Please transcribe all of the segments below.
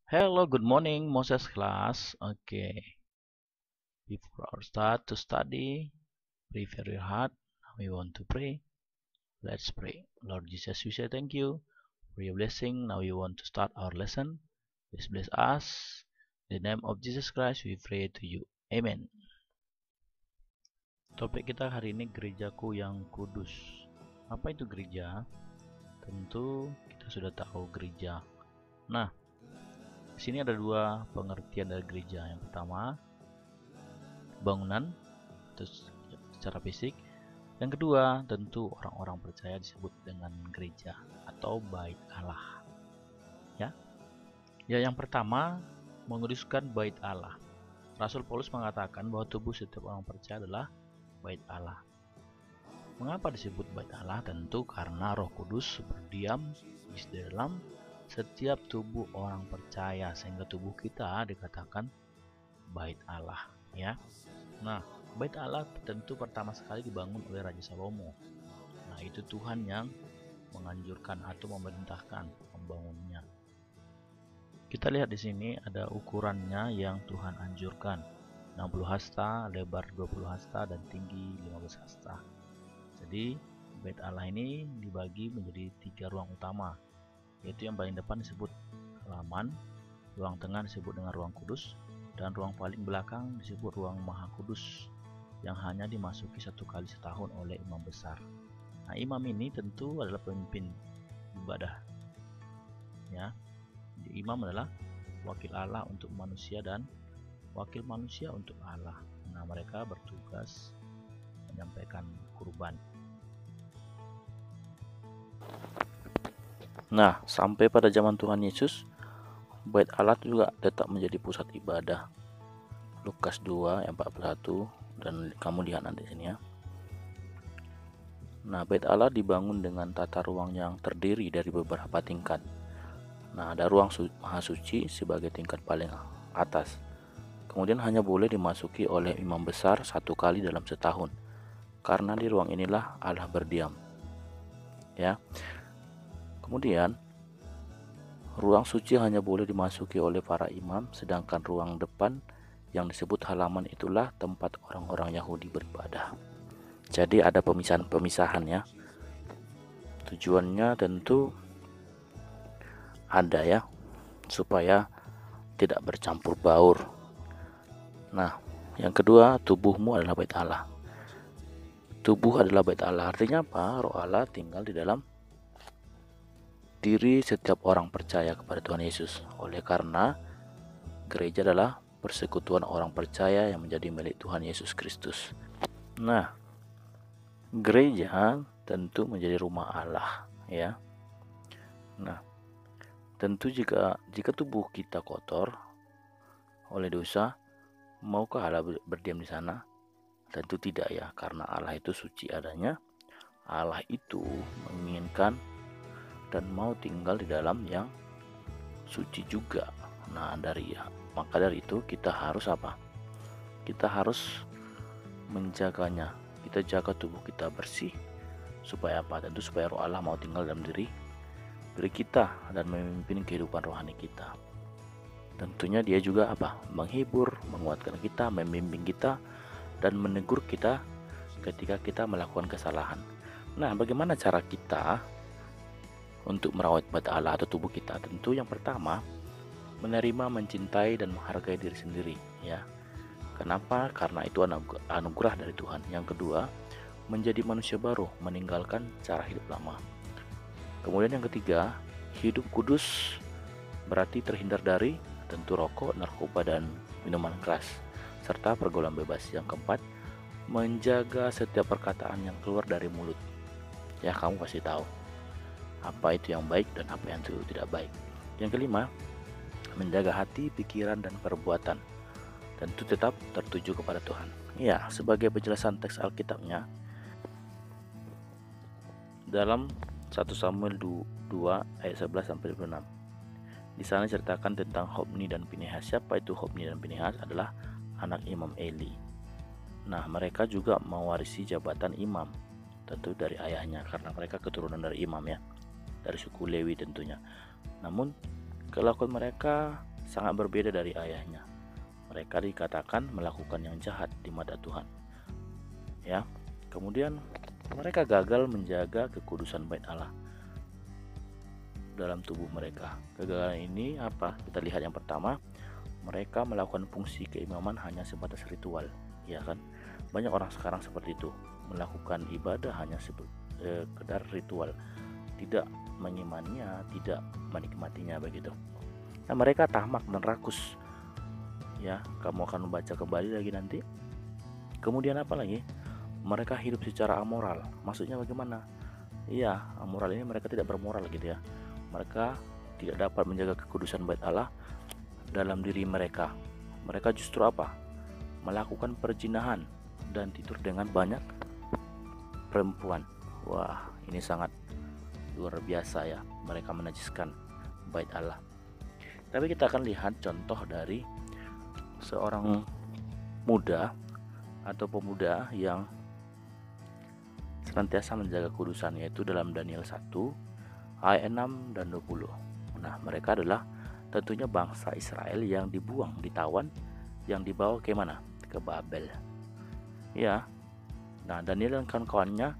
Hello, good morning, Moses class. Okay, before our start to study, prepare your heart. Now we want to pray. Let's pray. Lord Jesus, we say thank you for your blessing. Now we want to start our lesson. Please bless us. In the name of Jesus Christ, we pray to you. Amen. Topik kita hari ini gerejaku yang kudus. Apa itu gereja? Tentu kita sudah tahu gereja. Nah, di sini ada dua pengertian dari gereja. Yang pertama, bangunan, terus secara fisik. Yang kedua, tentu orang-orang percaya disebut dengan gereja atau bait Allah. Ya, yang pertama, menguduskan bait Allah. Rasul Paulus mengatakan bahwa tubuh setiap orang percaya adalah bait Allah. Mengapa disebut bait Allah? Tentu karena Roh Kudus berdiam di dalam setiap tubuh orang percaya, sehingga tubuh kita dikatakan bait Allah, ya. Nah, bait Allah tentu pertama sekali dibangun oleh Raja Salomo. Nah, itu Tuhan yang menganjurkan atau memerintahkan membangunnya. Kita lihat di sini ada ukurannya yang Tuhan anjurkan. 60 hasta, lebar 20 hasta, dan tinggi 15 hasta. Jadi, bait Allah ini dibagi menjadi 3 ruang utama, yaitu yang paling depan disebut halaman, ruang tengah disebut dengan ruang kudus, dan ruang paling belakang disebut ruang maha kudus, yang hanya dimasuki 1 kali setahun oleh imam besar. Nah, imam ini tentu adalah pemimpin ibadah, ya. Imam adalah wakil Allah untuk manusia dan wakil manusia untuk Allah. Nah, mereka bertugas menyampaikan kurban. Nah, sampai pada zaman Tuhan Yesus, bait Allah juga tetap menjadi pusat ibadah. Lukas 2 ayat 41, dan kamu lihat nanti sini, ya. Nah, bait Allah dibangun dengan tata ruang yang terdiri dari beberapa tingkat. Nah, ada ruang maha suci sebagai tingkat paling atas. Kemudian hanya boleh dimasuki oleh imam besar 1 kali dalam setahun, karena di ruang inilah Allah berdiam, ya. Kemudian ruang suci hanya boleh dimasuki oleh para imam, sedangkan ruang depan yang disebut halaman itulah tempat orang-orang Yahudi beribadah. Jadi ada pemisahan-pemisahan, ya. Tujuannya tentu ada, ya, supaya tidak bercampur baur. Nah, yang kedua, tubuhmu adalah bait Allah. Tubuh adalah bait Allah, artinya apa? Roh Allah tinggal di dalam diri setiap orang percaya kepada Tuhan Yesus. Oleh karena gereja adalah persekutuan orang percaya yang menjadi milik Tuhan Yesus Kristus. Nah, gereja tentu menjadi rumah Allah, ya. Nah, tentu jika tubuh kita kotor oleh dosa, maukah Allah berdiam di sana? Tentu tidak, ya, karena Allah itu suci adanya. Allah itu menginginkan dan mau tinggal di dalam yang suci juga. Nah, maka dari itu kita harus apa? Kita harus menjaganya. Kita jaga tubuh kita bersih, supaya apa? Tentu supaya roh Allah mau tinggal dalam diri kita dan memimpin kehidupan rohani kita. Tentunya dia juga apa? Menghibur, menguatkan kita, membimbing kita, dan menegur kita ketika kita melakukan kesalahan. Nah, bagaimana cara kita untuk merawat bait Allah atau tubuh kita? Tentu yang pertama, menerima, mencintai, dan menghargai diri sendiri, ya. Kenapa? Karena itu anugerah dari Tuhan. Yang kedua, menjadi manusia baru, meninggalkan cara hidup lama. Kemudian yang ketiga, hidup kudus berarti terhindar dari tentu rokok, narkoba, dan minuman keras, serta pergaulan bebas. Yang keempat, menjaga setiap perkataan yang keluar dari mulut. Ya, kamu pasti tahu apa itu yang baik dan apa yang tidak baik. Yang kelima, menjaga hati, pikiran, dan perbuatan. Tentu tetap tertuju kepada Tuhan. Ya, sebagai penjelasan teks Alkitabnya, dalam 1 Samuel 2 ayat 11 sampai 26. Di sana diceritakan tentang Hofni dan Pinehas. Siapa itu Hofni dan Pinehas? Adalah anak Imam Eli. Nah, mereka juga mewarisi jabatan imam, tentu dari ayahnya, karena mereka keturunan dari imam, ya, dari suku Lewi tentunya. Namun kelakuan mereka sangat berbeda dari ayahnya. Mereka dikatakan melakukan yang jahat di mata Tuhan. Ya. Kemudian mereka gagal menjaga kekudusan bait Allah dalam tubuh mereka. Kegagalan ini apa? Kita lihat yang pertama, mereka melakukan fungsi keimaman hanya sebatas ritual, ya kan? Banyak orang sekarang seperti itu, melakukan ibadah hanya sekedar ritual, tidak mengimaninya, tidak menikmatinya begitu. Nah, mereka tamak dan rakus. Ya, kamu akan membaca kembali lagi nanti. Kemudian apa lagi? Mereka hidup secara amoral. Maksudnya bagaimana? Iya, amoral ini mereka tidak bermoral gitu ya. Mereka tidak dapat menjaga kekudusan bait Allah dalam diri mereka. Mereka justru apa? Melakukan perzinahan dan tidur dengan banyak perempuan. Wah, ini sangat luar biasa ya. Mereka menajiskan bait Allah. Tapi kita akan lihat contoh dari seorang muda atau pemuda yang senantiasa menjaga kudusan, yaitu dalam Daniel 1 ayat 6 dan 20. Nah, mereka adalah tentunya bangsa Israel yang dibuang, ditawan, yang dibawa ke mana? Ke Babel. Ya. Nah, Daniel dan kawan-kawannya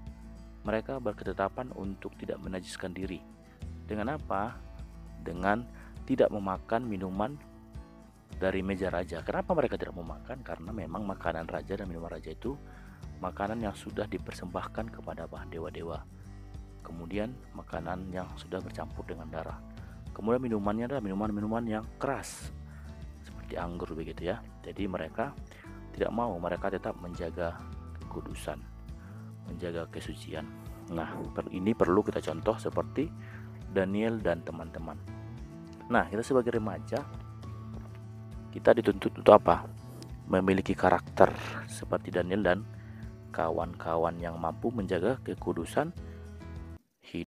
mereka berketetapan untuk tidak menajiskan diri. Dengan apa? Dengan tidak memakan minuman dari meja raja. Kenapa mereka tidak memakan? Karena memang makanan raja dan minuman raja itu makanan yang sudah dipersembahkan kepada dewa-dewa. Kemudian makanan yang sudah bercampur dengan darah. Kemudian minumannya adalah minuman-minuman yang keras seperti anggur begitu ya. Jadi mereka tidak mau, mereka tetap menjaga kekudusan, menjaga kesucian. Nah, ini perlu kita contoh seperti Daniel dan teman-teman. Nah, kita sebagai remaja, kita dituntut untuk apa? Memiliki karakter seperti Daniel dan kawan-kawan yang mampu menjaga kekudusan